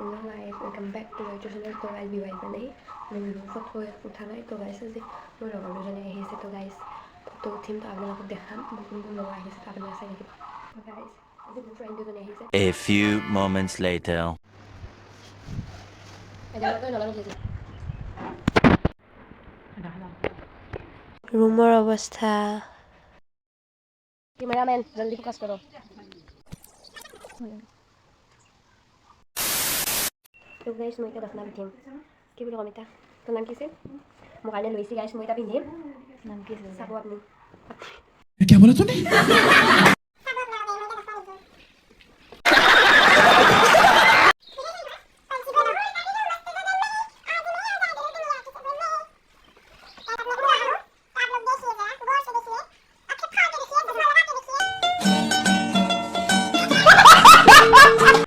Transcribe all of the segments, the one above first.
Hello guys, welcome back to my channel. तो guys विवाह पे नहीं मैं वीडियो फोटो उठाना है तो guys ऐसे मैं लोगों ने जाने ही से तो guys तो थीम तो आप लोगों को देखा बुकिंग को लोग आए से आप लोग ऐसा ही तो guys ऐसे बुक फ्रेंड तो नहीं से A few moments later. इधर तो नॉर्मल प्लेस रूमर अवस्था कैमरामैन जल्दी फोकस करो तो गाइस मैं इतना रखना भी थी কি বুলি কমিতা তোৰ নাম কি আছে মোৰ কাৰণে লৈছি গাইস মই এটা পিন্ধিম নাম কি আছে চাব আপুনি क्या बोला तूने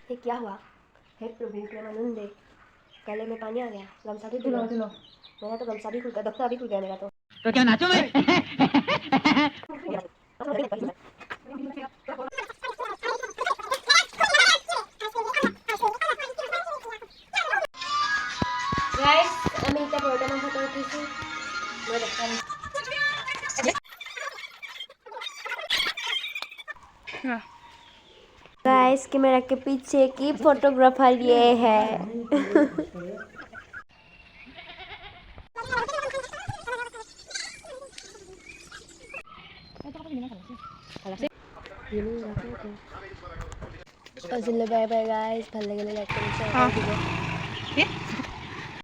ये क्या हुआ हे प्रभु के मानून दे गले में पानी आ गया गमछा भी लो मेरा तो गमछा भी खुल गया दफ्तर भी खुल गया मेरा तो क्या नाचो मैं गाइस আমি এটা বড়টা না ফটো উঠিছি মই দেখাম गाइस कैमरा के पीछे की फोटोग्राफर ये है बाय बाय गाइस ভাল লাগিলে লাইক কৰি শ্বেয়াৰ কৰি দিব